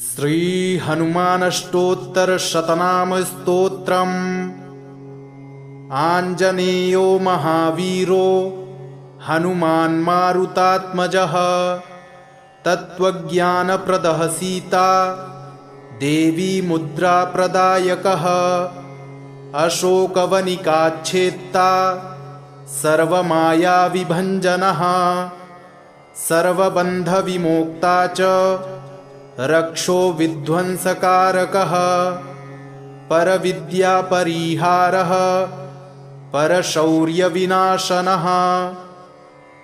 श्री हनुमानष्टोत्तर शतनाम स्तोत्रम्। आञ्जनेयो महावीरो हनुमान् मारुतात्मजः। तत्त्वज्ञानप्रदः सीता देवी मुद्राप्रदायकः। अशोकवनिकाच्छेत्ता सर्वमायाविभञ्जनः। सर्वबन्धविमोक्ता च रक्षो विध्वंसकारकः। परविद्यापरिहारः परशौर्यविनाशनः।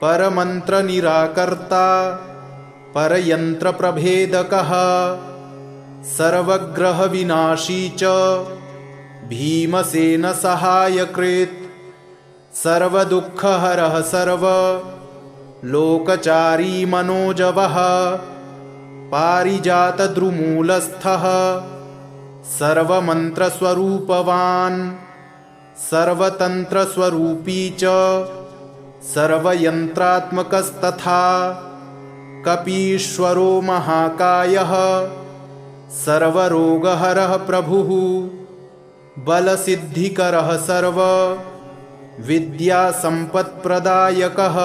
परमन्त्रनिराकर्ता परयन्त्रप्रभेदकः। सर्वग्रहविनाशी च भीमसेनसहायकृत्। सर्वदुःखहरः सर्वलोकचारी मनोजवः। पारिजातद्रुमूलस्थः सर्वमन्त्रस्वरूपवान्। सर्वतन्त्रस्वरूपी च सर्वयन्त्रात्मकस्तथा। कपीश्वरो महाकायः सर्वरोगहरः प्रभुः। बलसिद्धिकरः सर्वविद्यासम्पत्प्रदायकः।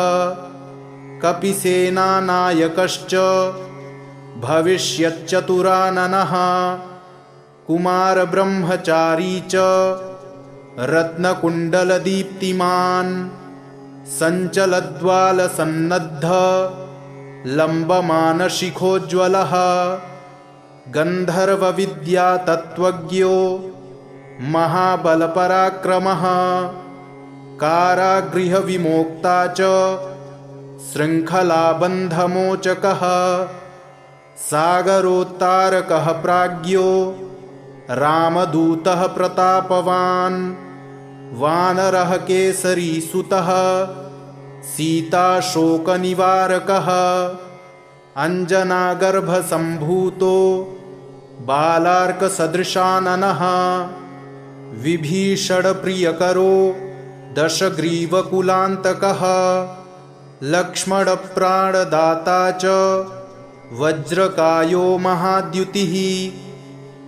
कपिसेनानायकश्च भविष्यच्चतुराननः। कुमारब्रह्मचारी च रत्नकुण्डलदीप्तिमान्। सञ्चलद्वालसन्नद्ध लम्बमानशिखोज्ज्वलः। गन्धर्वविद्यातत्त्वज्ञो महाबलपराक्रमः। कारागृहविमोक्ता च शृङ्खलाबन्धमोचकः। सागरोत्तारकः प्राज्ञो रामदूतः प्रतापवान्। वानरः केसरीसुतः सीताशोकनिवारकः। अञ्जनागर्भसम्भूतो बालार्कसदृशाननः। विभीषणप्रियकरो दशग्रीवकुलान्तकः। लक्ष्मणप्राणदाता च वज्रकायो महाद्युतिः।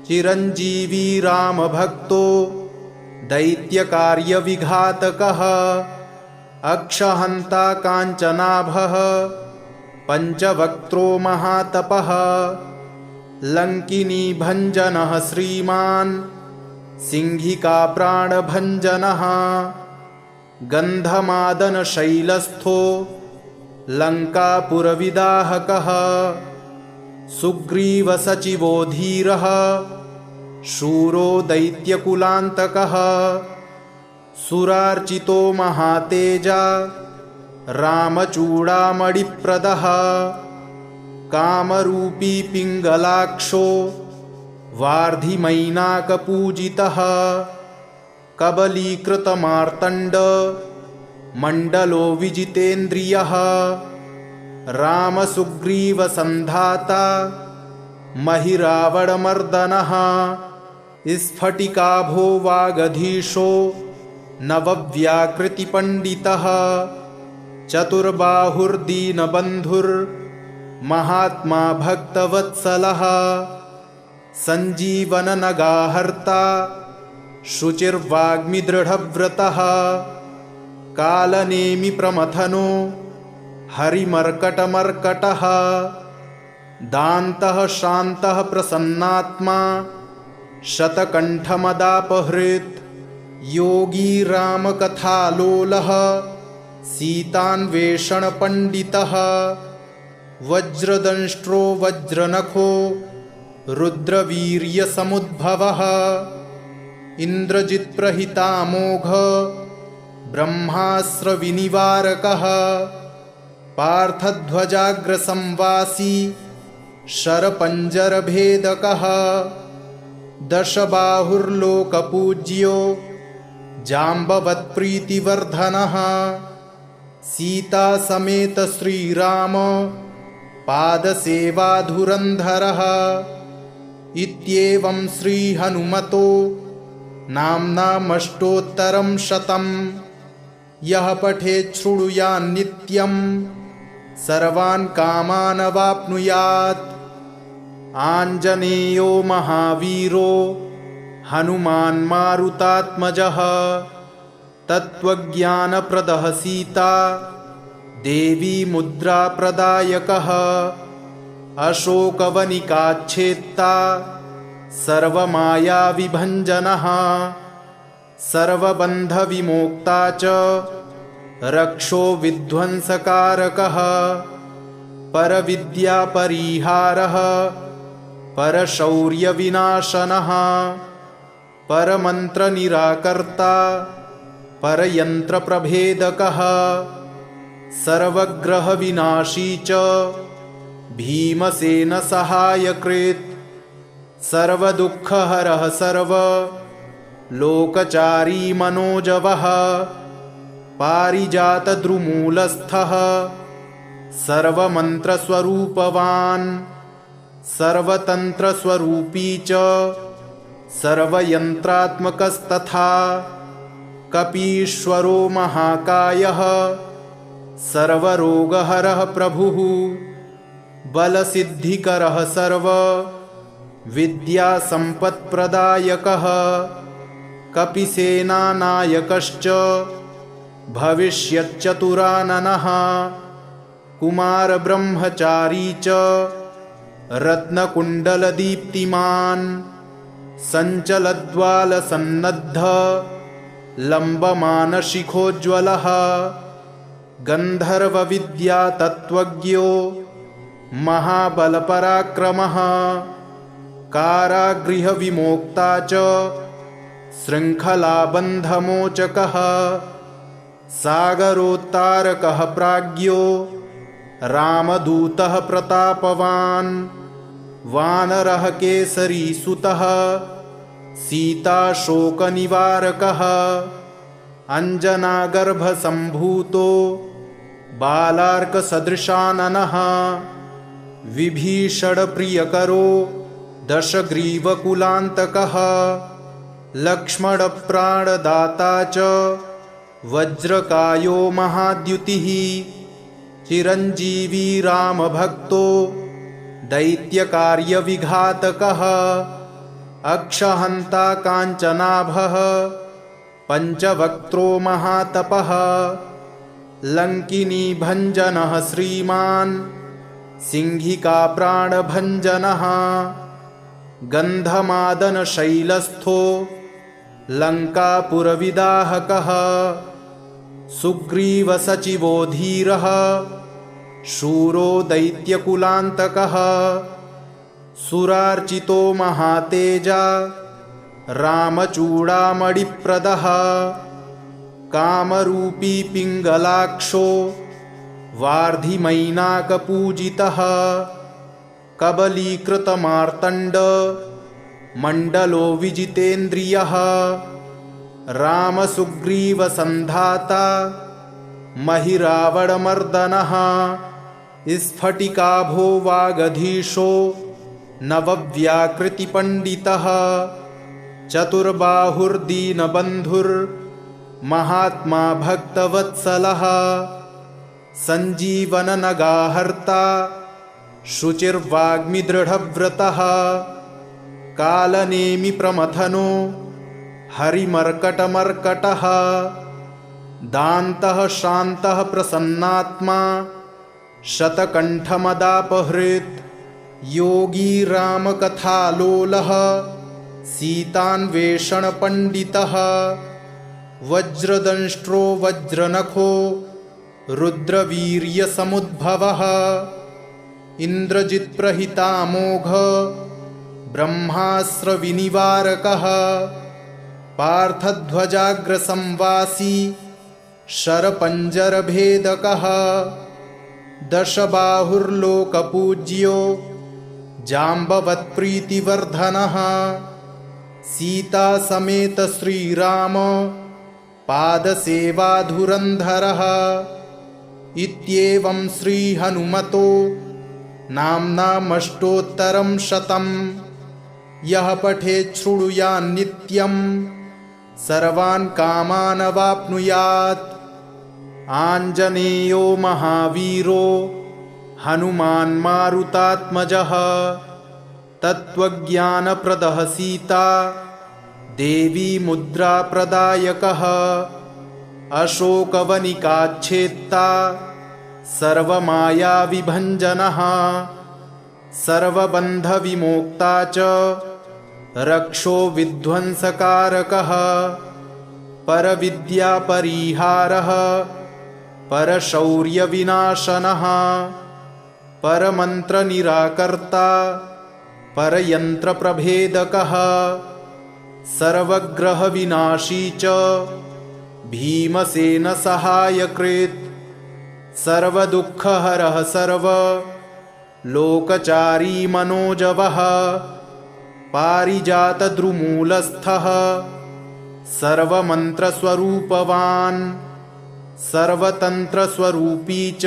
चिरञ्जीवी रामभक्तो दैत्यकार्यविघातकः। अक्षहन्ता काञ्चनाभः पञ्चवक्त्रो महातपः। लङ्किनीभञ्जनः श्रीमान् सिंहिकाप्राणभञ्जनः। गन्धमादनशैलस्थो लङ्कापुरविदाहकः। सुग्रीवसचिवो धीरः शूरो दैत्यकुलान्तकः। सुरार्चितो महातेजा रामचूडामणिप्रदः। कामरूपी पिङ्गलाक्षो वार्धिमैनाकपूजितः। कबलीकृतमार्तण्ड मण्डलो विजितेन्द्रियः। रामसुग्रीवसन्धाता महिरावणमर्दनः। स्फटिकाभो वागधीशो नवव्याकृतिपण्डितः। चतुर्बाहुर्दीनबन्धुर्महात्मा भक्तवत्सलः। सञ्जीवननगाहर्ता शुचिर्वाग्मिदृढव्रतः। कालनेमिप्रमथनो हरिमर्कटमर्कटः। दान्तः शान्तः प्रसन्नात्मा शतकण्ठमदापहृत्। योगी रामकथालोलः सीतान्वेषणपण्डितः। वज्रदंष्ट्रो वज्रनखो रुद्रवीर्यसमुद्भवः। इन्द्रजित्प्रहितामोघ ब्रह्मास्त्रविनिवारकः। पार्थध्वजाग्रसंवासी शरपञ्जरभेदकः। दशबाहुर्लोकपूज्यो जाम्बवत्प्रीतिवर्धनः। सीतासमेत श्रीराम पादसेवाधुरन्धरः। इत्येवं श्रीहनुमतो नाम्नामष्टोत्तरं शतम्। यः पठेत् शृणुयान्नित्यं सर्वान् कामान् अवाप्नुयात्। आञ्जनेयो महावीरो हनुमान् मारुतात्मजः तत्त्वज्ञानप्रदः सीता देवी मुद्राप्रदायकः अशोकवनिकाच्छेत्ता सर्वमायाविभञ्जनः सर्वबन्धविमोक्ता च रक्षो विध्वंसकारकः परविद्यापरिहारः परशौर्यविनाशनः परमन्त्रनिराकर्ता परयन्त्रप्रभेदकः सर्वग्रहविनाशी च भीमसेनसहायकृत् सर्वदुःखहरः सर्वलोकचारी मनोजवः पारिजातद्रुमूलस्थः सर्वमन्त्रस्वरूपवान् सर्वतन्त्रस्वरूपी च सर्वयन्त्रात्मकस्तथा कपीश्वरो महाकायः सर्वरोगहरः प्रभुः बलसिद्धिकरः सर्वविद्यासम्पत्प्रदायकः कपिसेनानायकश्च भविष्यच्चतुराननः कुमारब्रह्मचारी च रत्नकुण्डलदीप्तिमान् सञ्चलद्वालसन्नद्ध लम्बमानशिखोज्ज्वलः गन्धर्वविद्यातत्त्वज्ञो महाबलपराक्रमः कारागृहविमोक्ता च शृङ्खलाबन्धमोचकः सागरोत्तारकः प्राज्ञो रामदूतः प्रतापवान् वानरः केसरीसुतः सीताशोकनिवारकः अञ्जनागर्भसम्भूतो बालार्कसदृशाननः विभीषणप्रियकरो दशग्रीवकुलान्तकः लक्ष्मणप्राणदाता च वज्रकायो महाद्युतिः चिरञ्जीवी रामभक्तो दैत्यकार्यविघातकः अक्षहन्ता काञ्चनाभः पञ्चवक्त्रो महातपः लङ्किनीभञ्जनः श्रीमान् सिंहिकाप्राणभञ्जनः गन्धमादनशैलस्थो लङ्कापुरविदाहकः सुग्रीवसचिवो धीरः शूरो दैत्यकुलान्तकः सुरार्चितो महातेजा रामचूडामणिप्रदः कामरूपी पिङ्गलाक्षो वार्धिमैनाकपूजितः कबलीकृतमार्तण्ड मण्डलो विजितेन्द्रियः रामसुग्रीवसन्धाता महिरावणमर्दनः स्फटिकाभो वागधीशो नवव्याकृतिपण्डितः चतुर्बाहुर्दीनबन्धुर्महात्मा भक्तवत्सलः सञ्जीवननगाहर्ता शुचिर्वाग्मिदृढव्रतः कालनेमिप्रमथनो हरिमर्कटमर्कटः दान्तः शान्तः प्रसन्नात्मा शतकण्ठमदापहृत् योगी रामकथालोलः सीतान्वेषणपण्डितः वज्रदंष्ट्रो वज्रनखो रुद्रवीर्यसमुद्भवः इन्द्रजित्प्रहितामोघ ब्रह्मास्त्रविनिवारकः पार्थध्वजाग्रसंवासी शरपञ्जरभेदकः दशबाहुर्लोकपूज्यो जाम्बवत्प्रीतिवर्धनः सीतासमेत श्रीराम पादसेवाधुरन्धरः इत्येवं श्रीहनुमतो नाम्नामष्टोत्तरं शतं यः पठेत् शृणुयान्नित्यं सर्वान् कामान् अवाप्नुयात्। आञ्जनेयो महावीरो हनुमान् मारुतात्मजः तत्त्वज्ञानप्रदः सीता देवी मुद्राप्रदायकः अशोकवनिकाच्छेत्ता सर्वमायाविभञ्जनः सर्वबन्धविमोक्ता च रक्षो विध्वंसकारकः परविद्यापरिहारः परशौर्यविनाशनः परमन्त्रनिराकर्ता परयन्त्रप्रभेदकः सर्वग्रहविनाशी च भीमसेनसहायकृत् सर्वदुःखहरः सर्वलोकचारी मनोजवः पारिजातद्रुमूलस्थः सर्वमन्त्रस्वरूपवान् सर्वतन्त्रस्वरूपी च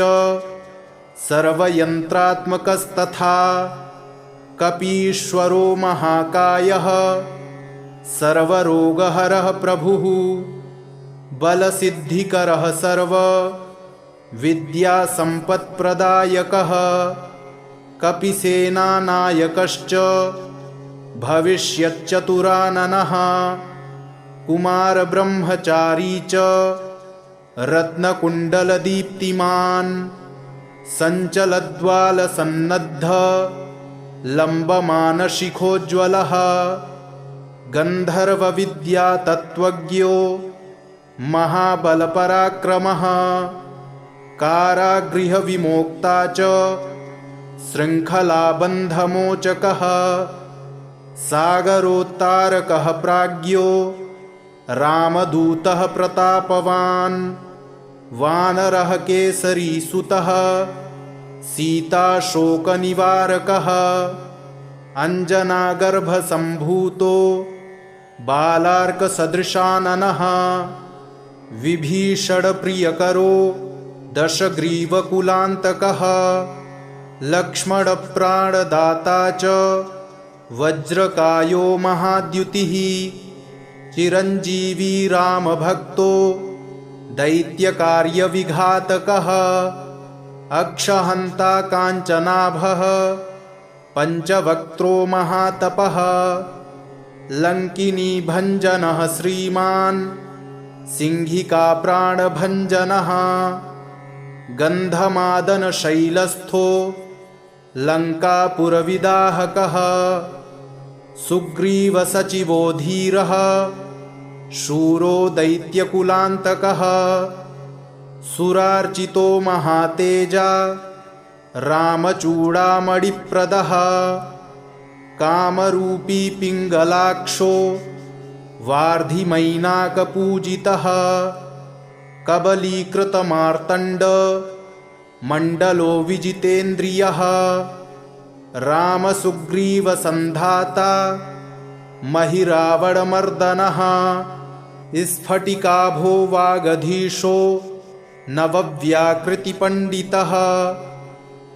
सर्वयन्त्रात्मकस्तथा कपीश्वरो महाकायः सर्वरोगहरः प्रभुः बलसिद्धिकरः सर्वविद्यासम्पत्प्रदायकः कपिसेनानायकश्च भविष्यच्चतुराननः कुमारब्रह्मचारी च रत्नकुण्डलदीप्तिमान् सञ्चलद्वालसन्नद्ध लम्बमानशिखोज्ज्वलः गन्धर्वविद्यातत्त्वज्ञो महाबलपराक्रमः कारागृहविमोक्ता च शृङ्खलाबन्धमोचकः सागरोत्तारकः प्राज्ञो रामदूतः प्रतापवान् वानरः केसरीसुतः सीताशोकनिवारकः अञ्जनागर्भसम्भूतो बालार्कसदृशाननः विभीषणप्रियकरो दशग्रीवकुलान्तकः लक्ष्मणप्राणदाता च वज्रकायो महाद्युतिः चिरञ्जीवी रामभक्तो दैत्यकार्यविघातकः अक्षहन्ता काञ्चनाभः पञ्चवक्त्रो महातपः लङ्किनीभञ्जनः श्रीमान् सिंहिकाप्राणभञ्जनः गन्धमादनशैलस्थो लङ्कापुरविदाहकः सुग्रीवसचिवो धीरः शूरो दैत्यकुलान्तकः सुरार्चितो महातेजा रामचूडामणिप्रदः कामरूपी पिङ्गलाक्षो वार्धिमैनाकपूजितः कबलीकृतमार्तण्ड मण्डलो विजितेन्द्रियः रामसुग्रीवसन्धाता महिरावणमर्दनः स्फटिकाभो वागधीशो नवव्याकृतिपण्डितः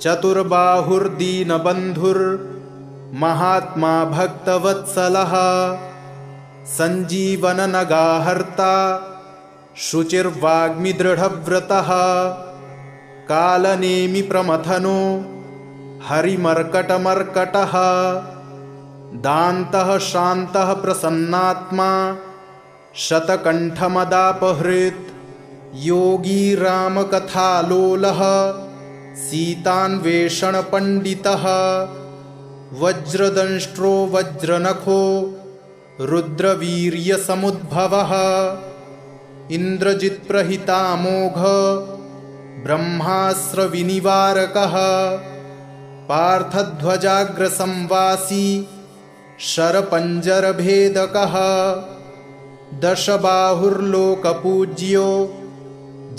चतुर्बाहुर्दीनबन्धुर्महात्मा भक्तवत्सलः सञ्जीवननगाहर्ता शुचिर्वाग्मिदृढव्रतः कालनेमिप्रमथनो हरिमर्कटमर्कटः दान्तः शान्तः प्रसन्नात्मा शतकण्ठमदापहृत् योगी रामकथालोलः सीतान्वेषणपण्डितः वज्रदंष्ट्रो वज्रनखो रुद्रवीर्यसमुद्भवः इन्द्रजित्प्रहितामोघ ब्रह्मास्त्रविनिवारकः पार्थध्वजाग्रसंवासी शरपञ्जरभेदकः दशबाहुर्लोकपूज्यो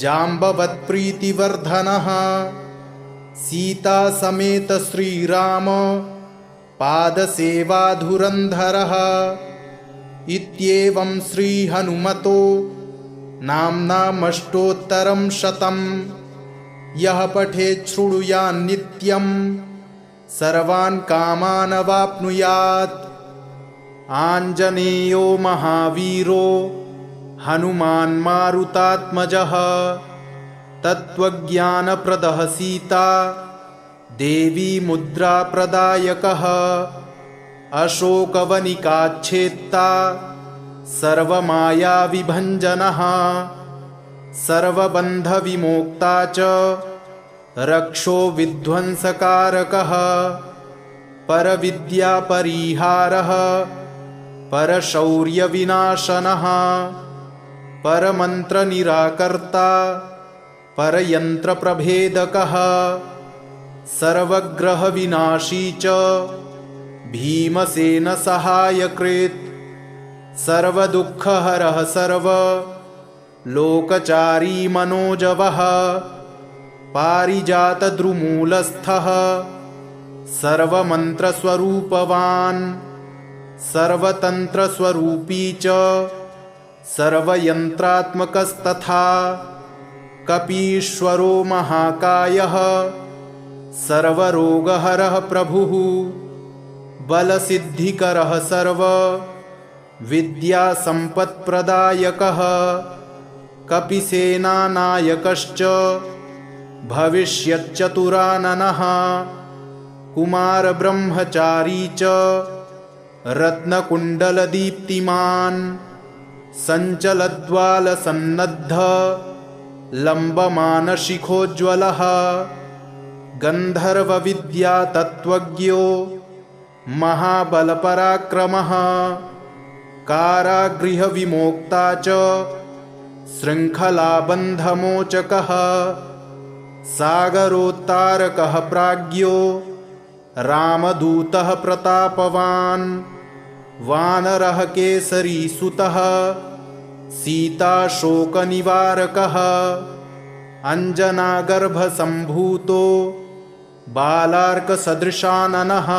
जाम्बवत्प्रीतिवर्धनः सीतासमेत श्रीराम पादसेवाधुरन्धरः इत्येवं श्रीहनुमतो नाम्नामष्टोत्तरं शतम् यः पठेत् शृणुयान्नित्यं सर्वान् कामान् अवाप्नुयात् आञ्जनेयो महावीरो हनुमान् मारुतात्मजः तत्त्वज्ञानप्रदः सीता देवी मुद्राप्रदायकः अशोकवनिकाच्छेत्ता सर्वमायाविभञ्जनः सर्वबन्धविमोक्ता च रक्षो विध्वंसकारकः परविद्यापरिहारः परशौर्यविनाशनः परमन्त्रनिराकर्ता परयन्त्रप्रभेदकः सर्वग्रहविनाशी च भीमसेनसहायकृत् सर्वदुःखहरः सर्वलोकचारी मनोजवः पारिजातद्रुमूलस्थः सर्वमन्त्रस्वरूपवान् सर्वतन्त्रस्वरूपी च सर्वयन्त्रात्मकस्तथा कपीश्वरो महाकायः सर्वरोगहरः प्रभुः बलसिद्धिकरः सर्वविद्यासम्पत्प्रदायकः कपिसेनानायकश्च भविष्यच्चतुराननः कुमारब्रह्मचारी च रत्नकुण्डलदीप्तिमान् सञ्चलद्वालसन्नद्ध लम्बमानशिखोज्ज्वलः गन्धर्वविद्यातत्त्वज्ञो महाबलपराक्रमः कारागृहविमोक्ता च शृङ्खलाबन्धमोचकः सागरोत्तारकः प्राज्ञो रामदूतः प्रतापवान् वानरः केसरीसुतः सीताशोकनिवारकः अञ्जनागर्भसम्भूतो बालार्कसदृशाननः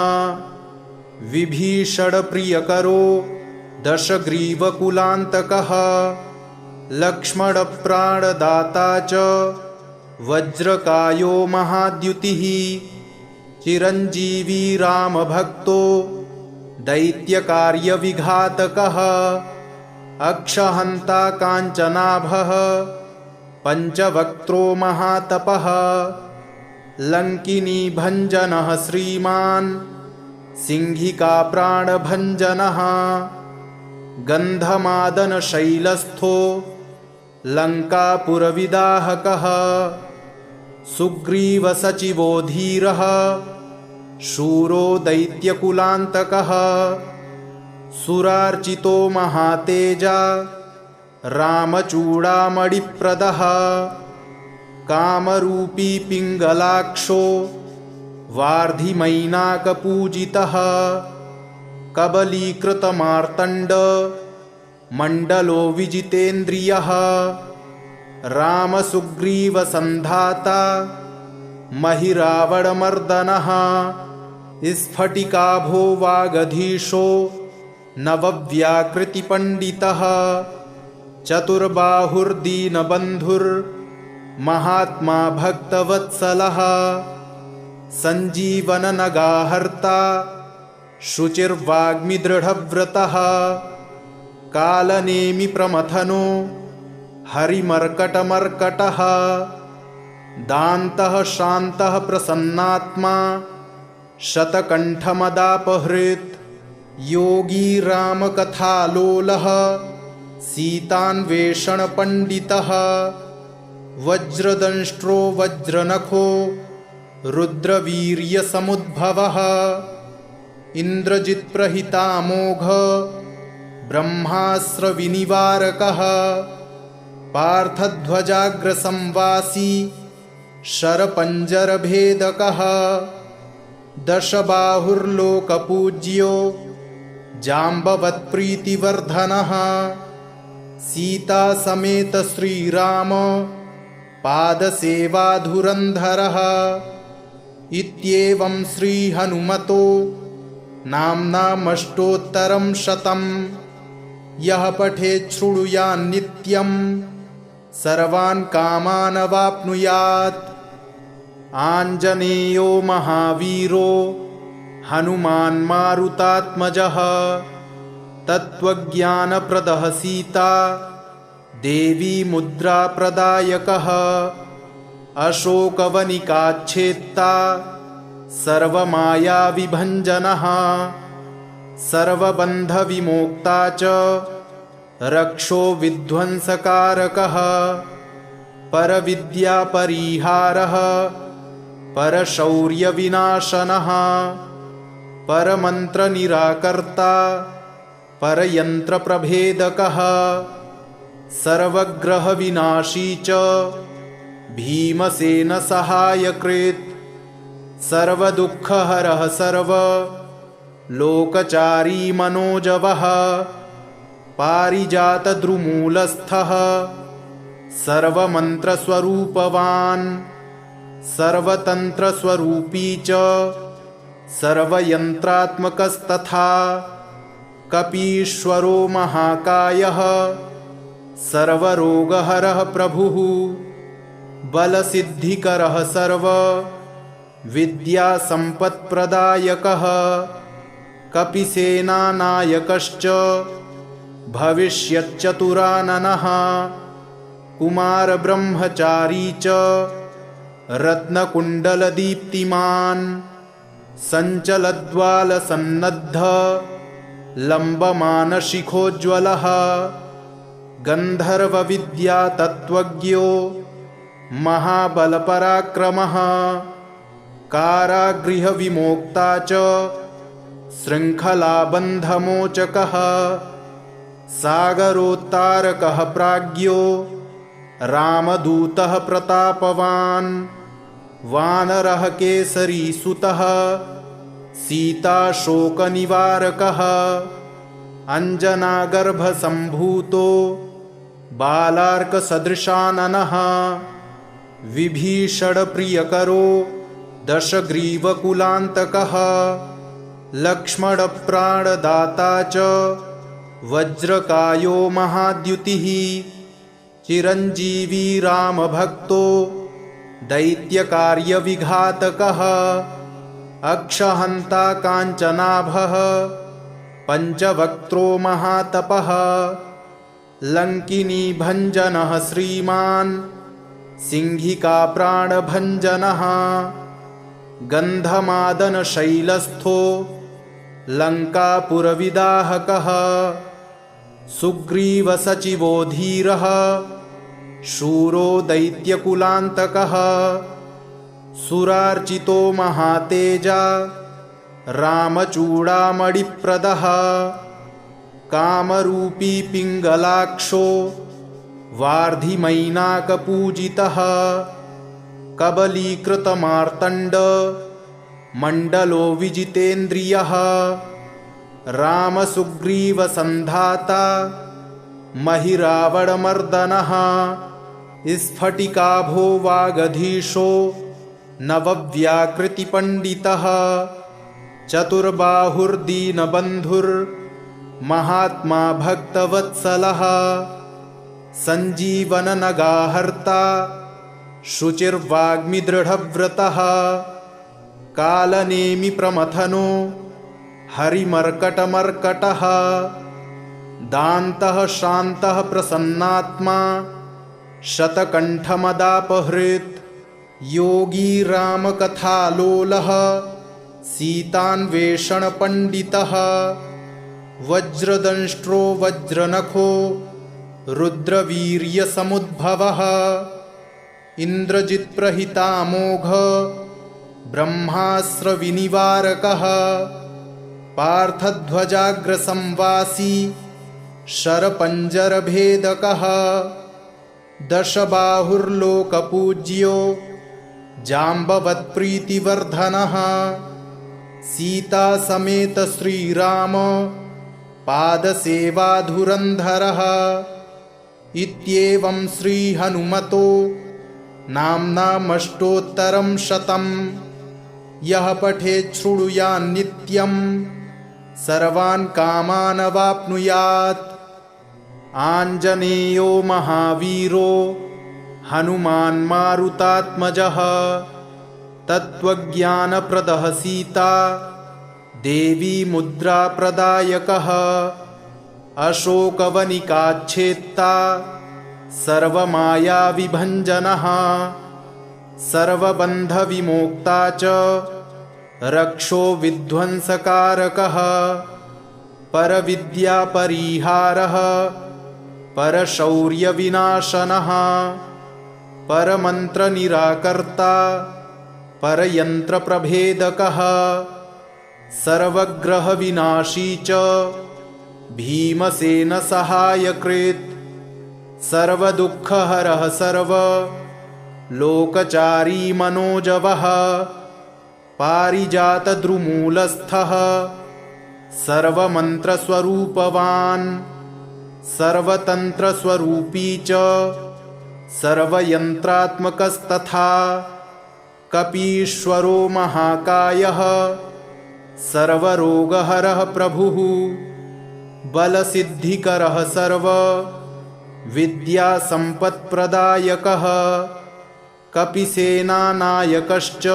विभीषणप्रियकरो दशग्रीवकुलान्तकः लक्ष्मणप्राणदाता च वज्रकायो महाद्युतिः चिरञ्जीवी रामभक्तो दैत्यकार्यविघातकः अक्षहन्ता काञ्चनाभः पञ्चवक्त्रो महातपः लङ्किनीभञ्जनः श्रीमान् सिंहिकाप्राणभञ्जनः गन्धमादनशैलस्थो लङ्कापुरविदाहकः सुग्रीवसचिवो धीरः शूरो दैत्यकुलान्तकः सुरार्चितो महातेजा रामचूडामणिप्रदः कामरूपी पिङ्गलाक्षो वार्धिमैनाकपूजितः कबलीकृतमार्तण्ड मण्डलो विजितेन्द्रियः रामसुग्रीवसन्धाता महिरावणमर्दनः स्फटिकाभो वागधीशो नवव्याकृतिपण्डितः चतुर्बाहुर्दीनबन्धुर्महात्मा भक्तवत्सलः सञ्जीवननगाहर्ता शुचिर्वाग्मिदृढव्रतः कालनेमिप्रमथनो हरिमर्कटमर्कटः दान्तः शान्तः प्रसन्नात्मा शतकण्ठमदापहृत् योगी रामकथालोलः सीतान्वेषणपण्डितः वज्रदंष्ट्रो वज्रनखो रुद्रवीर्यसमुद्भवः इन्द्रजित्प्रहितामोघ ब्रह्मास्त्रविनिवारकः पार्थध्वजाग्रसंवासी शरपञ्जरभेदकः दशबाहुर्लोकपूज्यो जाम्बवत्प्रीतिवर्धनः सीतासमेत श्रीराम पादसेवाधुरन्धरः इत्येवं श्रीहनुमतो नाम्नामष्टोत्तरं शतं यः पठेत् शृणुयान्नित्यं सर्वान् कामान् अवाप्नुयात्। आञ्जनेयो महावीरो हनुमान् मारुतात्मजः तत्त्वज्ञानप्रदः सीता देवी मुद्राप्रदायकः अशोकवनिकाच्छेत्ता सर्वमायाविभञ्जनः सर्वबन्धविमोक्ता च रक्षो विध्वंसकारकः परविद्यापरिहारः परशौर्यविनाशनः परमन्त्रनिराकर्ता परयन्त्रप्रभेदकः सर्वग्रहविनाशी च भीमसेनसहायकृत् सर्वदुःखहरः सर्वलोकचारी मनोजवः पारिजातद्रुमूलस्थः सर्वमन्त्रस्वरूपवान् सर्वतन्त्रस्वरूपी च सर्वयन्त्रात्मकस्तथा कपीश्वरो महाकायः सर्वरोगहरः प्रभुः बलसिद्धिकरः सर्वविद्यासम्पत्प्रदायकः कपिसेनानायकश्च भविष्यच्चतुराननः कुमारब्रह्मचारी च रत्नकुण्डलदीप्तिमान् सञ्चलद्वालसन्नद्ध लम्बमानशिखोज्ज्वलः गन्धर्वविद्यातत्त्वज्ञो महाबलपराक्रमः कारागृहविमोक्ता च शृङ्खलाबन्धमोचकः सागरोत्तारकः प्राज्ञो रामदूतः प्रतापवान् वानरः केसरीसुतः सीताशोकनिवारकः अञ्जनागर्भसम्भूतो बालार्कसदृशाननः विभीषणप्रियकरो दशग्रीवकुलान्तकः लक्ष्मणप्राणदाता च वज्रकायो महाद्युतिः चिरञ्जीवी रामभक्तो दैत्यकार्यविघातकः अक्षहन्ता काञ्चनाभः पञ्चवक्त्रो महातपः लङ्किनीभञ्जनः श्रीमान् सिंहिकाप्राणभञ्जनः गन्धमादनशैलस्थो लङ्कापुरविदाहकः सुग्रीवसचिवो धीरः शूरो दैत्यकुलान्तकः सुरार्चितो महातेजा रामचूडामणिप्रदः कामरूपी पिङ्गलाक्षो वार्धिमैनाकपूजितः कबलीकृतमार्तण्ड मण्डलो विजितेन्द्रियः रामसुग्रीवसन्धाता महिरावणमर्दनः स्फटिकाभो वागधीशो नवव्याकृतिपण्डितः चतुर्बाहुर्दीनबन्धुर्महात्मा भक्तवत्सलः सञ्जीवननगाहर्ता शुचिर्वाग्मिदृढव्रतः कालनेमिप्रमथनो हरिमर्कटमर्कटः दान्तः शान्तः प्रसन्नात्मा शतकण्ठमदापहृत् योगी रामकथालोलः सीतान्वेषणपण्डितः वज्रदंष्ट्रो वज्रनखो रुद्रवीर्यसमुद्भवः इन्द्रजित्प्रहितामोघ ब्रह्मास्त्रविनिवारकः पार्थध्वजाग्रसंवासी शरपञ्जरभेदकः दशबाहुर्लोकपूज्यो जाम्बवत्प्रीतिवर्धनः सीतासमेत श्रीराम पादसेवाधुरन्धरः इत्येवं श्रीहनुमतो नाम्नामष्टोत्तरं शतं यः पठेत् शृणुयान्नित्यं सर्वान् कामान् अवाप्नुयात्। आञ्जनेयो महावीरो हनुमान् मारुतात्मजः तत्त्वज्ञानप्रदः सीता देवी मुद्राप्रदायकः अशोकवनिकाच्छेत्ता सर्वमायाविभञ्जनः सर्वबन्धविमोक्ता च रक्षो विध्वंसकारकः परविद्यापरिहारः परशौर्यविनाशनः परमन्त्रनिराकर्ता परयन्त्रप्रभेदकः सर्वग्रहविनाशी च भीमसेनसहायकृत् सर्वदुःखहरः सर्वलोकचारी मनोजवः पारिजातद्रुमूलस्थः सर्वमन्त्रस्वरूपवान् सर्वतन्त्रस्वरूपी च सर्वयन्त्रात्मकस्तथा कपीश्वरो महाकायः सर्वरोगहरः प्रभुः बलसिद्धिकरः सर्वविद्यासम्पत्प्रदायकः कपिसेनानायकश्च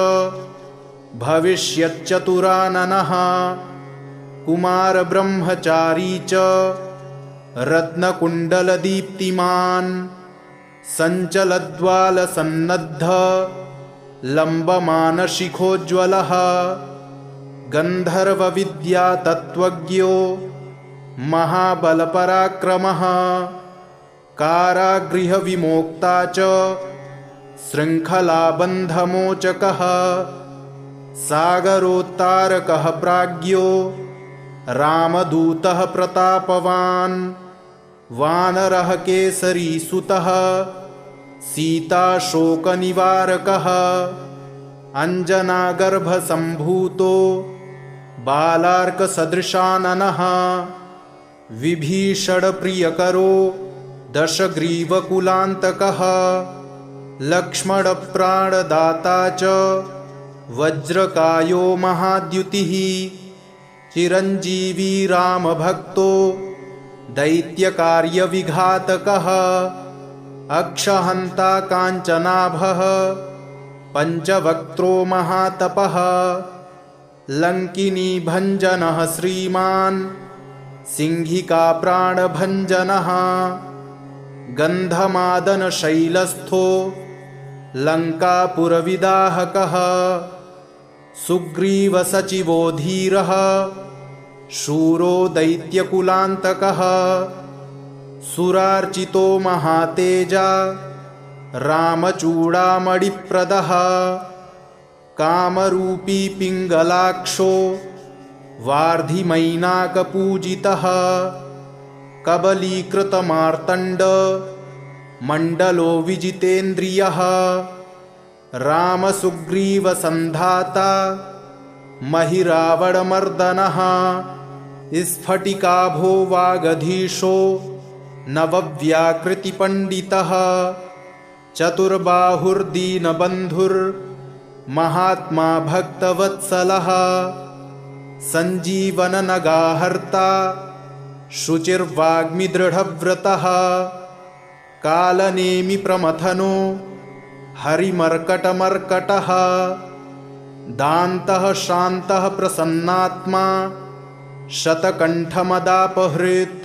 भविष्यच्चतुराननः कुमारब्रह्मचारी च रत्नकुण्डलदीप्तिमान् सञ्चलद्वालसन्नद्ध लम्बमानशिखोज्ज्वलः गन्धर्वविद्यातत्त्वज्ञो महाबलपराक्रमः कारागृहविमोक्ता च शृङ्खलाबन्धमोचकः सागरोत्तारकः प्राज्ञो रामदूतः प्रतापवान् वानरः केसरीसुतः सीताशोकनिवारकः अञ्जनागर्भसम्भूतो बालार्कसदृशाननः विभीषणप्रियकरो दशग्रीवकुलान्तकः लक्ष्मणप्राणदाता च वज्रकायो महाद्युतिः चिरञ्जीवी रामभक्तो दैत्यकार्यविघातकः अक्षहन्ता काञ्चनाभः पञ्चवक्त्रो महातपः लङ्किनीभञ्जनः श्रीमान् सिंहिकाप्राणभञ्जनः गन्धमादनशैलस्थो लङ्कापुरविदाहकः सुग्रीवसचिवो धीरः शूरो दैत्यकुलान्तकः सुरार्चितो महातेजा रामचूडामणिप्रदः कामरूपी पिङ्गलाक्षो वार्धिमैनाकपूजितः कबलीकृतमार्तण्ड मण्डलो विजितेन्द्रियः रामसुग्रीवसन्धाता महिरावणमर्दनः स्फटिकाभो वागधीशो नवव्याकृतिपण्डितः चतुर्बाहुर्दीनबन्धुर्महात्मा भक्तवत्सलः सञ्जीवननगाहर्ता शुचिर्वाग्मिदृढव्रतः कालनेमिप्रमथनो हरिमर्कटमर्कटः दान्तः शान्तः प्रसन्नात्मा शतकण्ठमदापहृत्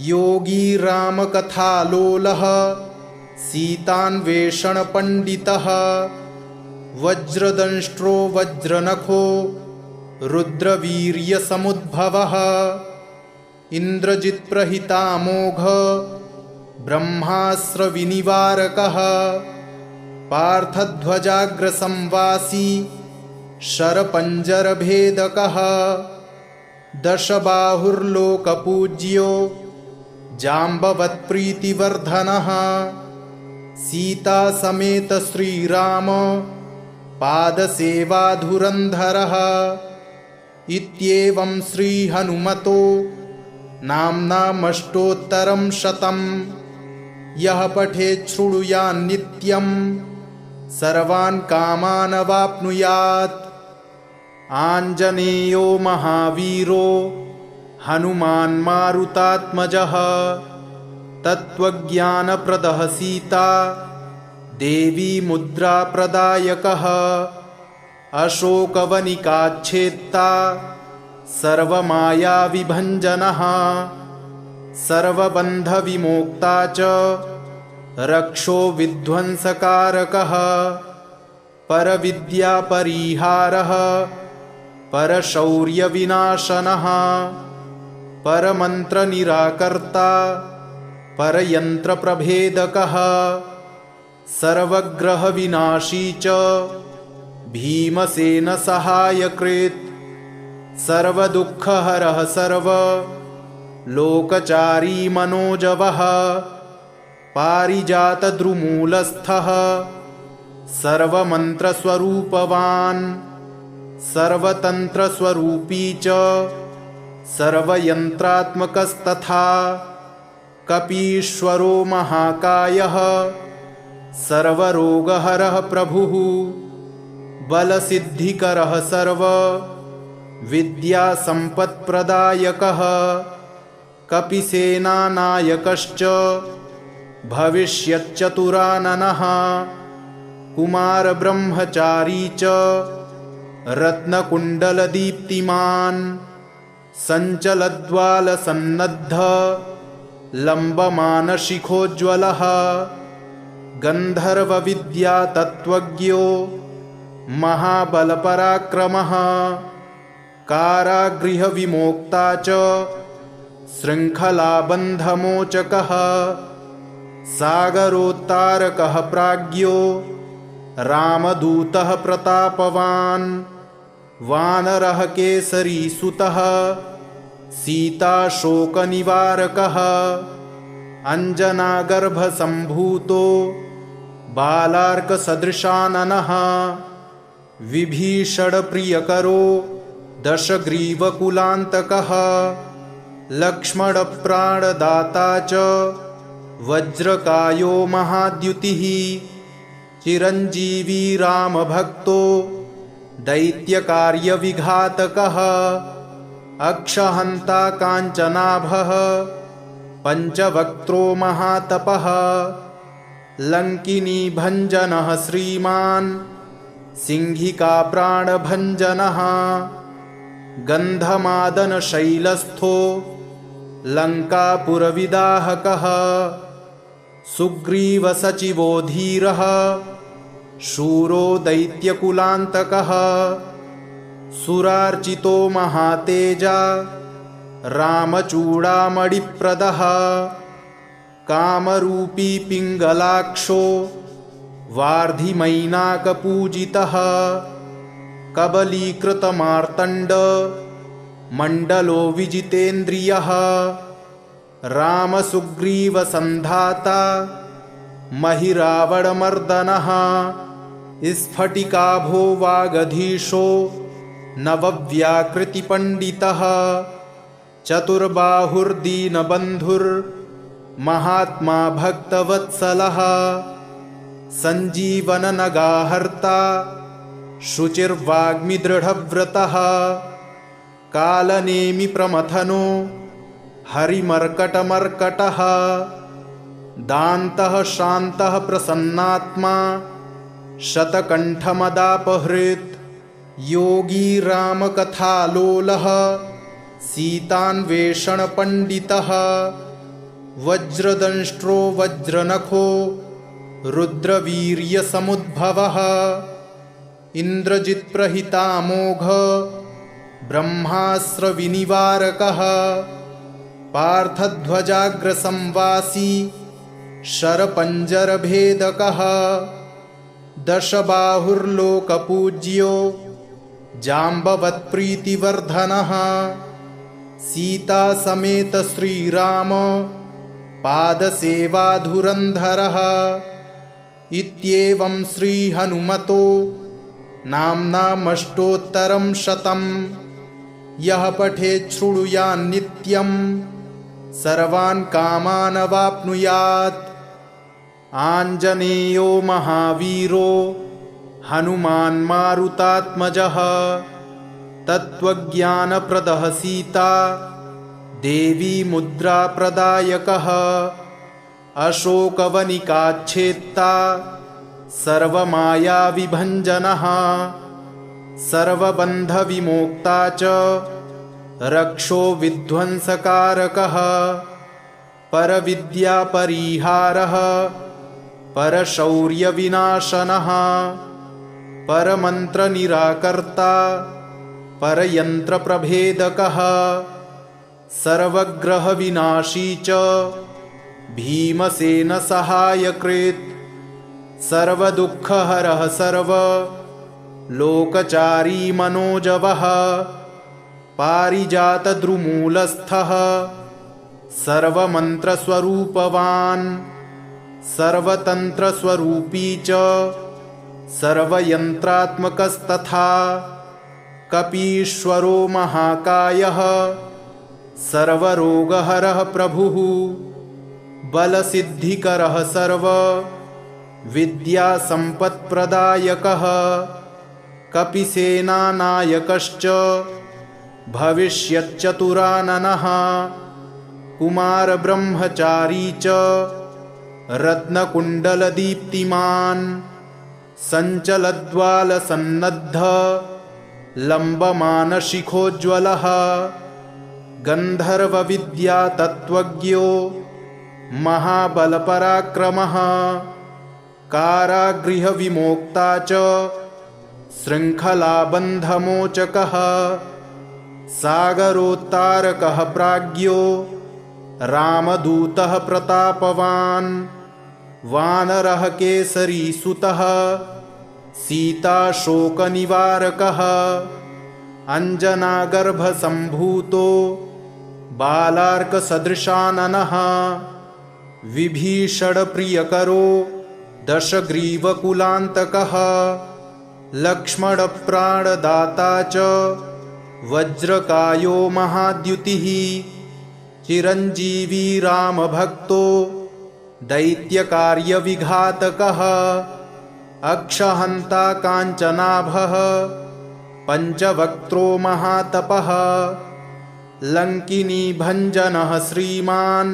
योगी रामकथालोलः सीतान्वेषणपण्डितः वज्रदंष्ट्रो वज्रनखो रुद्रवीर्यसमुद्भवः इन्द्रजित्प्रहितामोघ ब्रह्मास्त्रविनिवारकः पार्थध्वजाग्रसंवासी शरपञ्जरभेदकः दशबाहुर्लोकपूज्यो जाम्बवत्प्रीतिवर्धनः सीतासमेत श्रीराम पादसेवाधुरन्धरः इत्येवं श्रीहनुमतो नाम्नामष्टोत्तरं शतं यः पठेत् शृणुयान्नित्यं सर्वान् कामान् अवाप्नुयात्। आञ्जनेयो महावीरो हनुमान् मारुतात्मजः तत्त्वज्ञानप्रदः सीता देवी मुद्राप्रदायकः अशोकवनिकाच्छेत्ता सर्वमायाविभञ्जनः सर्वबन्धविमोक्ता च रक्षो विध्वंसकारकः परविद्यापरिहारः परशौर्यविनाशनः परमन्त्रनिराकर्ता परयन्त्रप्रभेदकः सर्वग्रहविनाशी च भीमसेनसहायकृत् सर्वदुःखहरः सर्वलोकचारी मनोजवः पारिजातद्रुमूलस्थः सर्वमन्त्रस्वरूपवान् सर्वतन्त्रस्वरूपी च सर्वयन्त्रात्मकस्तथा कपीश्वरो महाकायः सर्वरोगहरः प्रभुः बलसिद्धिकरः सर्वविद्यासम्पत्प्रदायकः कपिसेनानायकश्च भविष्यच्चतुराननः कुमारब्रह्मचारी च रत्नकुण्डलदीप्तिमान् सञ्चलद्वालसन्नद्ध लम्बमानशिखोज्ज्वलः गन्धर्वविद्यातत्त्वज्ञो महाबलपराक्रमः कारागृहविमोक्ता च शृङ्खलाबन्धमोचकः सागरोत्तारकः प्राज्ञो रामदूतः प्रतापवान् वानरः केसरीसुतः सीताशोकनिवारकः अञ्जनागर्भसम्भूतो बालार्कसदृशाननः विभीषणप्रियकरो दशग्रीवकुलान्तकः लक्ष्मणप्राणदाता च वज्रकायो महाद्युतिः चिरञ्जीवी रामभक्तो दैत्यकार्यविघातकः अक्षहन्ता काञ्चनाभः पञ्चवक्त्रो महातपः लङ्किनीभञ्जनः श्रीमान् सिंहिकाप्राणभञ्जनः गन्धमादनशैलस्थो लङ्कापुरविदाहकः सुग्रीवसचिवो धीरः शूरो दैत्यकुलान्तकः सुरार्चितो महातेजा रामचूडामणिप्रदः कामरूपी पिङ्गलाक्षो वार्धिमैनाकपूजितः कबलीकृतमार्तण्ड मण्डलो विजितेन्द्रियः रामसुग्रीवसन्धाता महिरावणमर्दनः स्फटिकाभो वागधीशो नवव्याकृतिपण्डितः चतुर्बाहुर्दीनबन्धुर्महात्मा भक्तवत्सलः सञ्जीवननगाहर्ता शुचिर्वाग्मिदृढव्रतः कालनेमिप्रमथनो हरिमर्कटमर्कटः दान्तः शान्तः प्रसन्नात्मा शतकण्ठमदापहृत् योगी रामकथालोलः सीतान्वेषणपण्डितः वज्रदंष्ट्रो वज्रनखो रुद्रवीर्यसमुद्भवः इन्द्रजित्प्रहितामोघ ब्रह्मास्त्रविनिवारकः पार्थध्वजाग्रसंवासी शरपञ्जरभेदकः दशबाहुर्लोकपूज्यो जाम्बवत्प्रीतिवर्धनः सीतासमेत श्रीराम पादसेवाधुरन्धरः इत्येवं श्रीहनुमतो नाम्नामष्टोत्तरं शतम् यः पठेत् शृणुयान्नित्यं सर्वान् कामान् अवाप्नुयात् आञ्जनेयो महावीरो हनुमान् मारुतात्मजः तत्त्वज्ञानप्रदः सीता देवी मुद्राप्रदायकः अशोकवनिकाच्छेत्ता सर्वमायाविभञ्जनः सर्वबन्धविमोक्ता च रक्षो विध्वंसकारकः परविद्यापरिहारः परशौर्यविनाशनः परमन्त्रनिराकर्ता परयन्त्रप्रभेदकः सर्वग्रहविनाशी च भीमसेन सहायकृत् सर्वदुःखहरः सर्वलोकचारी मनोजवः पारिजातद्रुमूलस्थः सर्वमन्त्रस्वरूपवान् सर्वतन्त्रस्वरूपी च सर्वयन्त्रात्मकस्तथा कपीश्वरो महाकायः सर्वरोगहरः प्रभुः बलसिद्धिकरः सर्वविद्यासम्पत्प्रदायकः कपिसेनानायकश्च भविष्यच्चतुराननः कुमारब्रह्मचारी च रत्नकुण्डलदीप्तिमान् सञ्चलद्वालसन्नद्ध लम्बमानशिखोज्ज्वलः गन्धर्वविद्यातत्त्वज्ञो महाबलपराक्रमः कारागृहविमोक्ता च शृङ्खलाबन्धमोचकः सागरोत्तारकः प्राज्ञो रामदूतः प्रतापवान् वानरः केसरीसुतः सीताशोकनिवारकः अञ्जनागर्भसम्भूतो बालार्कसदृशाननः विभीषणप्रियकरो दशग्रीवकुलान्तकः लक्ष्मणप्राणदाता च वज्रकायो महाद्युतिः चिरञ्जीवी रामभक्तो दैत्यकार्यविघातकः अक्षहन्ता काञ्चनाभः पञ्चवक्त्रो महातपः लङ्किनीभञ्जनः श्रीमान्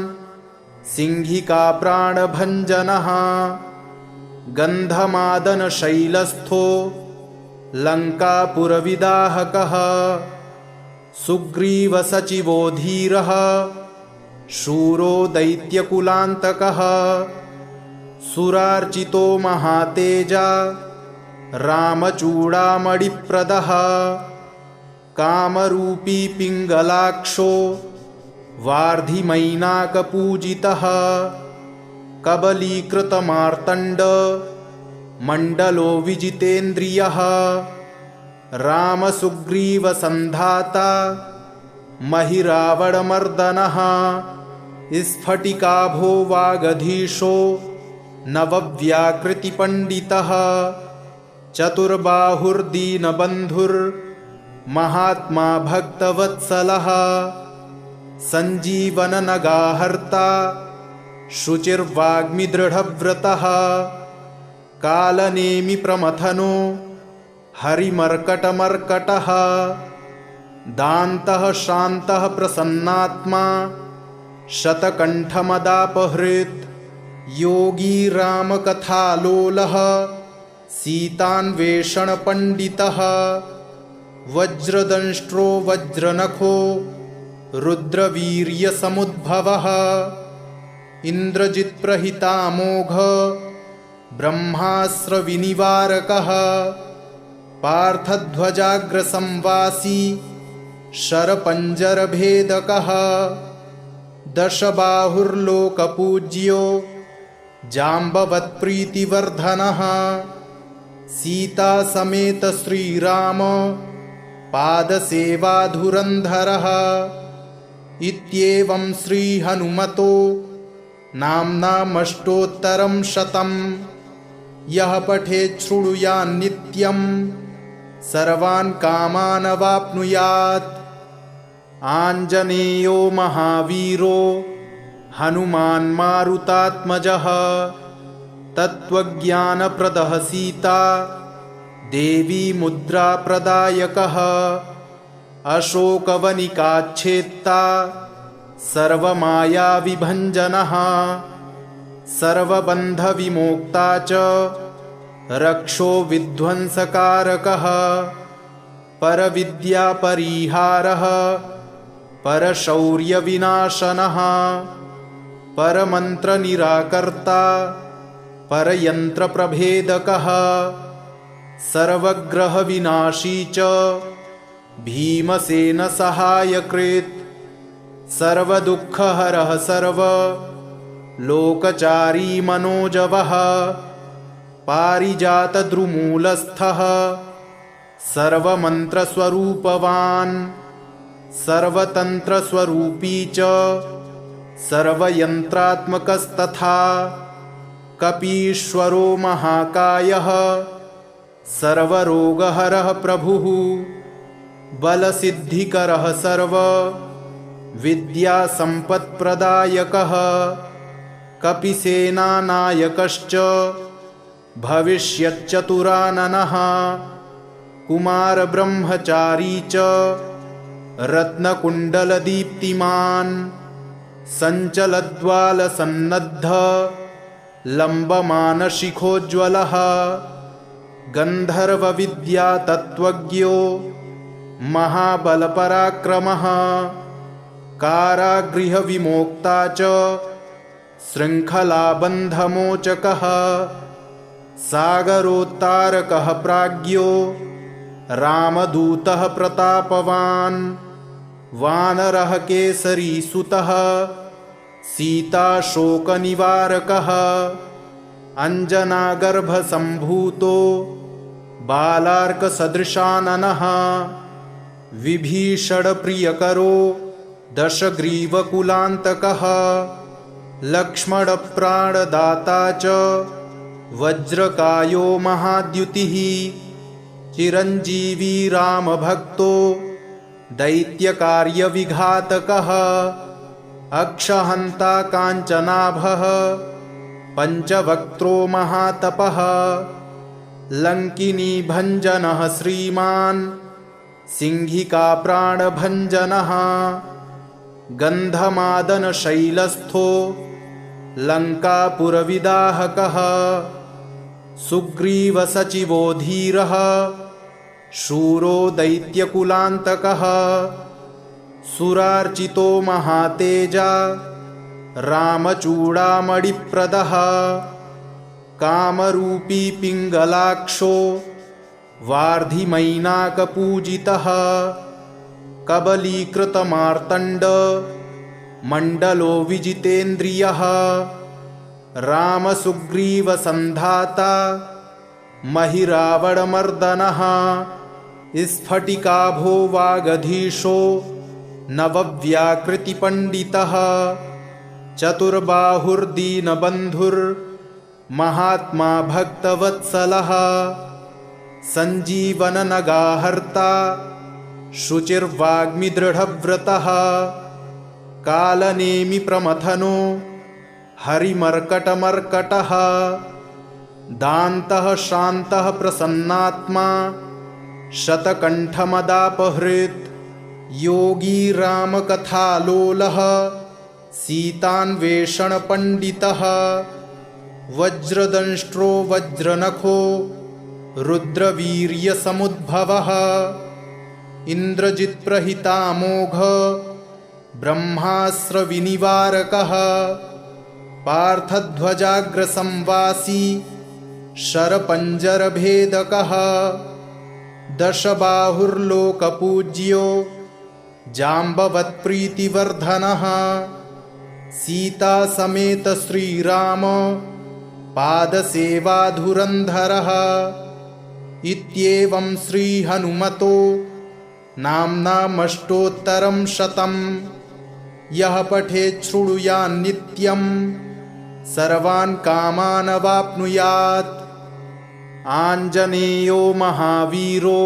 सिंहिकाप्राणभञ्जनः गन्धमादनशैलस्थो लङ्कापुरविदाहकः सुग्रीवसचिवो धीरः शूरो दैत्यकुलान्तकः सुरार्चितो महातेजा रामचूडामणिप्रदः कामरूपी पिङ्गलाक्षो वार्धिमैनाकपूजितः कबलीकृतमार्तण्ड मण्डलो विजितेन्द्रियः रामसुग्रीवसन्धाता महिरावणमर्दनः स्फटिकाभो वागधीशो नवव्याकृतिपण्डितः चतुर्बाहुर्दीनबन्धुर्महात्मा भक्तवत्सलः सञ्जीवननगाहर्ता शुचिर्वाग्मिदृढव्रतः कालनेमिप्रमथनो हरिमर्कटमर्कटः दान्तः शान्तः प्रसन्नात्मा शतकण्ठमदापहृत् योगी रामकथालोलः सीतान्वेषणपण्डितः वज्रदंष्ट्रो वज्रनखो रुद्रवीर्यसमुद्भवः इन्द्रजित्प्रहितामोघ ब्रह्मास्त्रविनिवारकः पार्थध्वजाग्रसंवासी शरपञ्जरभेदकः दशबाहुर्लोकपूज्यो जाम्बवत्प्रीतिवर्धनः सीतासमेत श्रीराम पादसेवाधुरन्धरः इत्येवं श्रीहनुमतो नाम्नामष्टोत्तरं शतं यः पठेत् शृणुयान्नित्यं सर्वान् कामानवाप्नुयात् आञ्जनेयो महावीरो हनुमान् मारुतात्मजः तत्त्वज्ञानप्रदः सीता देवी मुद्राप्रदायकः अशोकवनिकाच्छेत्ता सर्वमायाविभञ्जनः सर्वबन्धविमोक्ता च रक्षो विध्वंसकारकः परविद्यापरिहारः परशौर्यविनाशनः परमन्त्रनिराकर्ता परयन्त्रप्रभेदकः सर्वग्रहविनाशी च भीमसेनसहायकृत् सर्वदुःखहरः सर्वलोकचारी मनोजवः पारिजातद्रुमूलस्थः सर्वमन्त्रस्वरूपवान् सर्वतन्त्रस्वरूपी च सर्वयन्त्रात्मकस्तथा कपीश्वरो महाकायः सर्वरोगहरः प्रभुः बलसिद्धिकरः सर्वविद्यासम्पत्प्रदायकः कपिसेनानायकश्च भविष्यच्चतुराननः कुमारब्रह्मचारी च रत्नकुण्डलदीप्तिमान् सञ्चलद्वालसन्नद्ध लम्बमानशिखोज्ज्वलः गन्धर्वविद्यातत्त्वज्ञो महाबलपराक्रमः कारागृहविमोक्ता च शृङ्खलाबन्धमोचकः सागरोत्तारकः प्राज्ञो रामदूतः प्रतापवान् वानरः केसरीसुतः सीताशोकनिवारकः अञ्जनागर्भसम्भूतो बालार्कसदृशाननः विभीषणप्रियकरो दशग्रीवकुलान्तकः लक्ष्मणप्राणदाता च वज्रकायो महाद्युतिः चिरञ्जीवी रामभक्तो दैत्यकार्यविघातकः अक्षहन्ता काञ्चनाभः पञ्चवक्त्रो महातपः लङ्किनीभञ्जनः श्रीमान् सिंहिकाप्राणभञ्जनः गन्धमादनशैलस्थो लङ्कापुरविदाहकः सुग्रीवसचिवो धीरः शूरो दैत्यकुलान्तकः सुरार्चितो महातेजा रामचूडामणिप्रदः कामरूपी पिङ्गलाक्षो वार्धिमैनाकपूजितः कबलीकृतमार्तण्ड मण्डलो विजितेन्द्रियः रामसुग्रीवसन्धाता महिरावणमर्दनः स्फटिकाभो वागधीशो नवव्याकृतिपण्डितः चतुर्बाहुर्दीनबन्धुर्महात्मा भक्तवत्सलः सञ्जीवननगाहर्ता शुचिर्वाग्मिदृढव्रतः कालनेमिप्रमथनो हरिमर्कटमर्कटः दान्तः शान्तः प्रसन्नात्मा शतकण्ठमदापहृत् योगी रामकथालोलः सीतान्वेषणपण्डितः वज्रदंष्ट्रो वज्रनखो रुद्रवीर्यसमुद्भवः इन्द्रजित्प्रहितामोघ ब्रह्मास्त्रविनिवारकः पार्थध्वजाग्रसंवासी शरपञ्जरभेदकः दशबाहुर्लोकपूज्यो जाम्बवत्प्रीतिवर्धनः सीतासमेत श्रीराम पादसेवाधुरन्धरः इत्येवं श्रीहनुमतो नाम्नामष्टोत्तरं शतं यः पठेत् शृणुयान्नित्यं सर्वान् कामान् अवाप्नुयात्। आञ्जनेयो महावीरो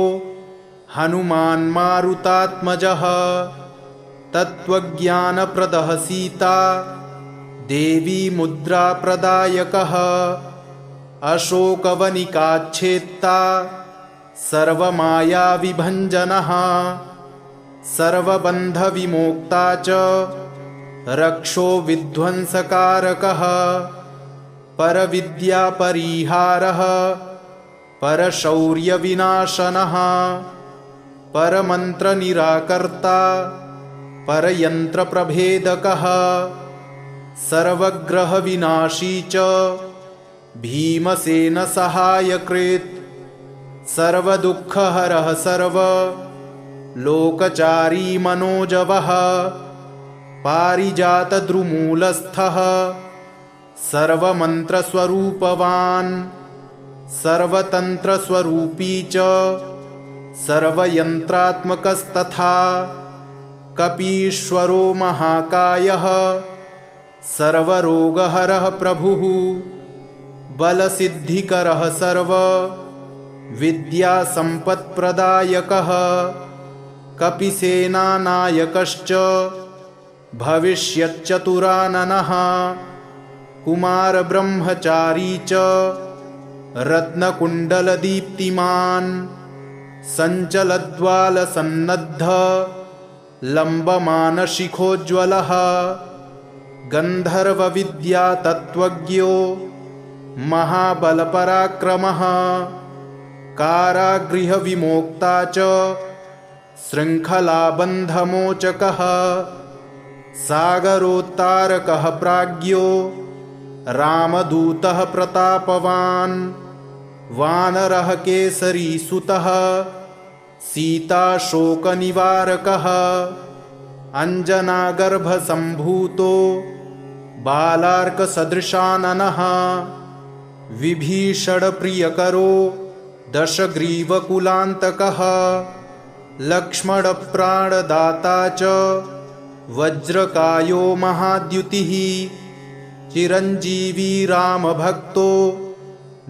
हनुमान् मारुतात्मजः तत्त्वज्ञानप्रदः सीता देवी मुद्राप्रदायकः अशोकवनिकाच्छेत्ता सर्वमायाविभञ्जनः सर्वबन्धविमोक्ता च रक्षो विध्वंसकारकः परविद्यापरिहारः परशौर्यविनाशनः परमन्त्रनिराकर्ता परयन्त्रप्रभेदकः सर्वग्रहविनाशी च भीमसेनसहायकृत् सर्वदुःखहरः सर्वलोकचारी मनोजवः पारिजातद्रुमूलस्थः सर्वमन्त्रस्वरूपवान् सर्वतन्त्रस्वरूपी च सर्वयन्त्रात्मकस्तथा कपीश्वरो महाकायः सर्वरोगहरः प्रभुः बलसिद्धिकरः सर्व विद्यासम्पत्प्रदायकः कपिसेनानायकश्च भविष्यच्चतुराननः कुमारब्रह्मचारी च रत्नकुण्डलदीप्तिमान् सञ्चलद्वालसन्नद्ध लम्बमानशिखोज्ज्वलः गन्धर्वविद्यातत्त्वज्ञो महाबलपराक्रमः कारागृहविमोक्ता च शृङ्खलाबन्धमोचकः सागरोत्तारकः प्राज्ञो रामदूतः प्रतापवान् वानरः केसरीसुतः सीताशोकनिवारकः अञ्जनागर्भसम्भूतो बालार्कसदृशाननः विभीषणप्रियकरो दशग्रीवकुलान्तकः लक्ष्मणप्राणदाता च वज्रकायो महाद्युतिः चिरञ्जीवी रामभक्तो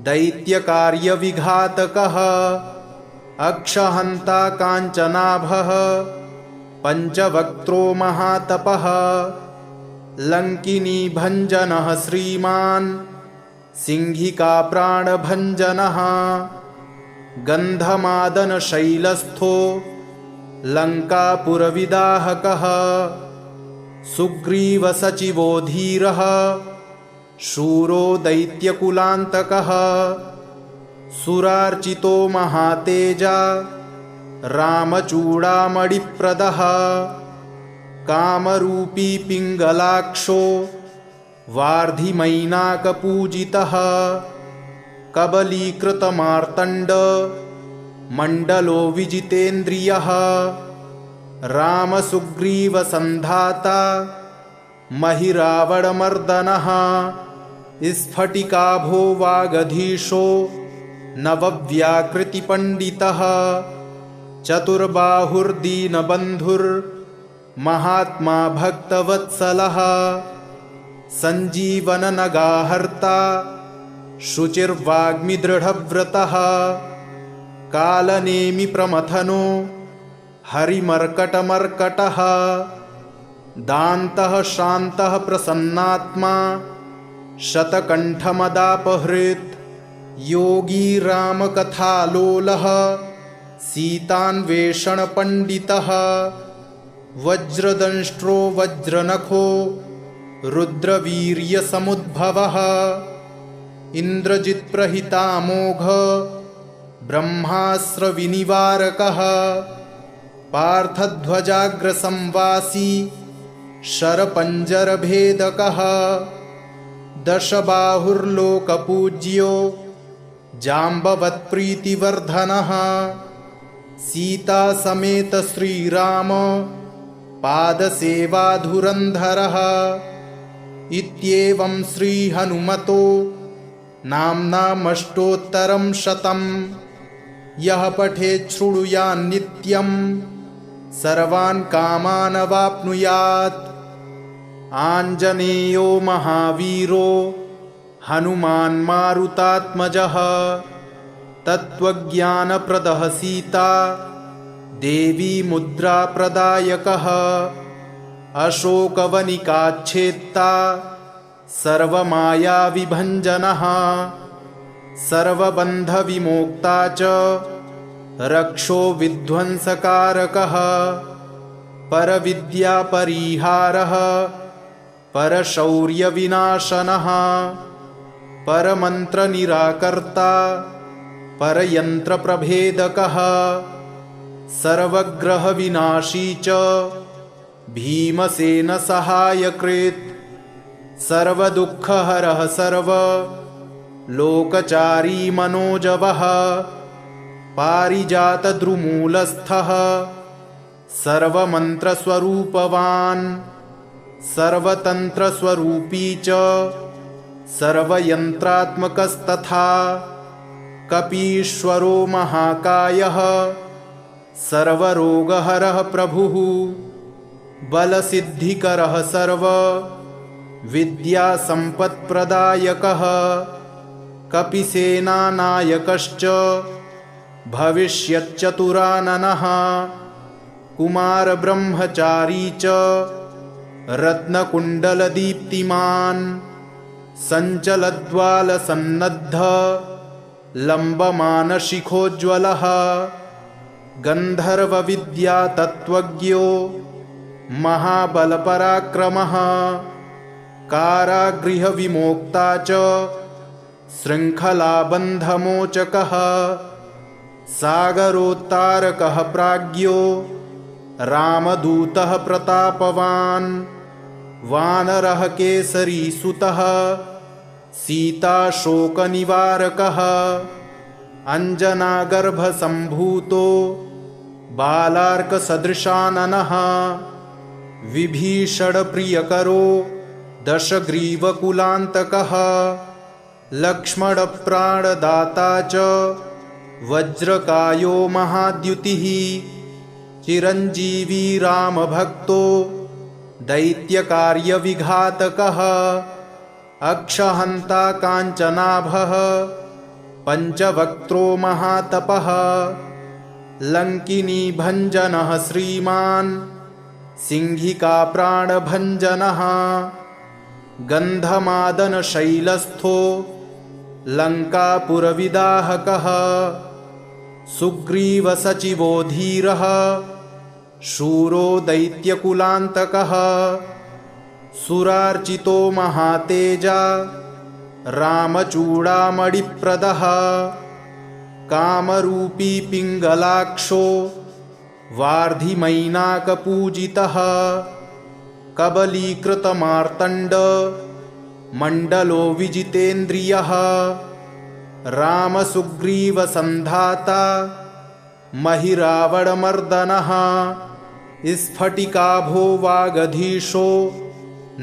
दैत्यकार्यविघातकः अक्षहन्ता काञ्चनाभः पञ्चवक्त्रो महातपः लङ्किनीभञ्जनः श्रीमान् सिंहिकाप्राणभञ्जनः गन्धमादनशैलस्थो लङ्कापुरविदाहकः सुग्रीवसचिवो धीरः शूरो दैत्यकुलान्तकः सुरार्चितो महातेजा रामचूडामणिप्रदः कामरूपी पिङ्गलाक्षो वार्धिमैनाकपूजितः कबलीकृतमार्तण्ड मण्डलो विजितेन्द्रियः रामसुग्रीवसन्धाता महिरावणमर्दनः स्फटिकाभो वागधीशो नवव्याकृतिपण्डितः चतुर्बाहुर्दीनबन्धुर्महात्मा भक्तवत्सलः सञ्जीवननगाहर्ता शुचिर्वाग्मिदृढव्रतः कालनेमिप्रमथनो हरिमर्कटमर्कटः दान्तः शान्तः प्रसन्नात्मा शतकण्ठमदापहृत् योगी रामकथालोलः सीतान्वेषणपण्डितः वज्रदंष्ट्रो वज्रनखो रुद्रवीर्यसमुद्भवः इन्द्रजित्प्रहितामोघ ब्रह्मास्त्रविनिवारकः पार्थध्वजाग्रसंवासी शरपञ्जरभेदकः दशबाहुर्लोकपूज्यो जाम्बवत्प्रीतिवर्धनः सीतासमेत श्रीराम पादसेवाधुरन्धरः इत्येवं श्रीहनुमतो नाम्नामष्टोत्तरं शतं यः पठेत् शृणुयान्नित्यं सर्वान् कामान् अवाप्नुयात् आञ्जनेयो महावीरो हनुमान् मारुतात्मजः तत्त्वज्ञानप्रदः सीता देवी मुद्राप्रदायकः अशोकवनिकाच्छेत्ता सर्वमायाविभञ्जनः सर्वबन्धविमोक्ता च रक्षो विध्वंसकारकः परविद्यापरिहारः परशौर्यविनाशनः परमन्त्रनिराकर्ता परयन्त्रप्रभेदकः सर्वग्रहविनाशी च भीमसेनसहायकृत् सर्वदुःखहरः सर्वलोकचारी मनोजवः पारिजातद्रुमूलस्थः सर्वमन्त्रस्वरूपवान् सर्वतन्त्रस्वरूपी च सर्वयन्त्रात्मकस्तथा कपीश्वरो महाकायः सर्वरोगहरः प्रभुः बलसिद्धिकरः सर्व विद्यासम्पत्प्रदायकः कपिसेनानायकश्च भविष्यच्चतुराननः कुमारब्रह्मचारी च रत्नकुण्डलदीप्तिमान् सञ्चलद्वालसन्नद्ध लम्बमानशिखोज्ज्वलः गन्धर्वविद्यातत्त्वज्ञो महाबलपराक्रमः कारागृहविमोक्ता च शृङ्खलाबन्धमोचकः सागरोत्तारकः प्राज्ञो रामदूतः प्रतापवान् वानरः केसरीसुतः सीताशोकनिवारकः अञ्जनागर्भसम्भूतो बालार्कसदृशाननः विभीषणप्रियकरो दशग्रीवकुलान्तकः लक्ष्मणप्राणदाता च वज्रकायो महाद्युतिः चिरञ्जीवी रामभक्तो दैत्यकार्यविघातकः अक्षहन्ता काञ्चनाभः पञ्चवक्त्रो महातपः लङ्किनीभञ्जनः श्रीमान् सिंहिकाप्राणभञ्जनः गन्धमादनशैलस्थो लङ्कापुरविदाहकः सुग्रीवसचिवो धीरः शूरो दैत्यकुलान्तकः सुरार्चितो महातेजा रामचूडामणिप्रदः कामरूपी पिङ्गलाक्षो वार्धिमैनाकपूजितः कबलीकृतमार्तण्ड मण्डलो विजितेन्द्रियः रामसुग्रीवसन्धाता महिरावणमर्दनः स्फटिकाभो वागधीशो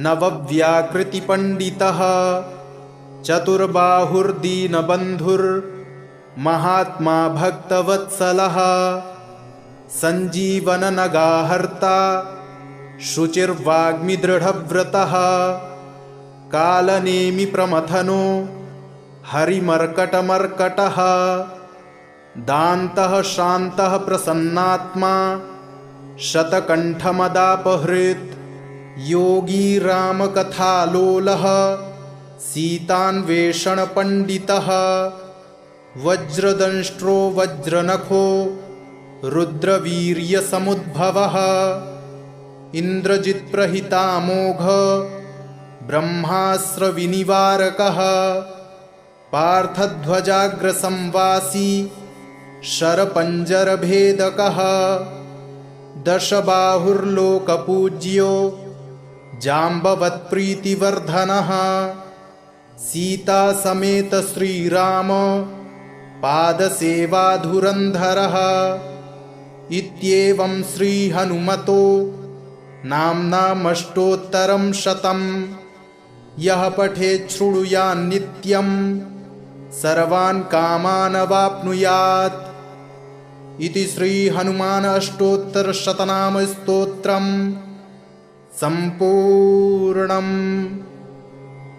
नवव्याकृतिपण्डितः चतुर्बाहुर्दीनबन्धुर्महात्मा भक्तवत्सलः सञ्जीवननगाहर्ता शुचिर्वाग्मिदृढव्रतः कालनेमिप्रमथनो हरिमर्कटमर्कटः दान्तः शान्तः प्रसन्नात्मा शतकण्ठमदापहृत् योगी रामकथालोलः सीतान्वेषणपण्डितः वज्रदंष्ट्रो वज्रनखो रुद्रवीर्यसमुद्भवः इन्द्रजित्प्रहितामोघ ब्रह्मास्त्रविनिवारकः पार्थध्वजाग्रसंवासी शरपञ्जरभेदकः दशबाहुर्लोकपूज्यो जाम्बवत्प्रीतिवर्धनः सीतासमेत श्रीराम पादसेवाधुरन्धरः इत्येवं श्रीहनुमतो नाम्नामष्टोत्तरं शतं यः पठेत् शृणुयान्नित्यं सर्वान् कामान् अवाप्नुयात् इति श्रीहनुमान अष्टोत्तरशतनामस्तोत्रम् सम्पूर्णम्।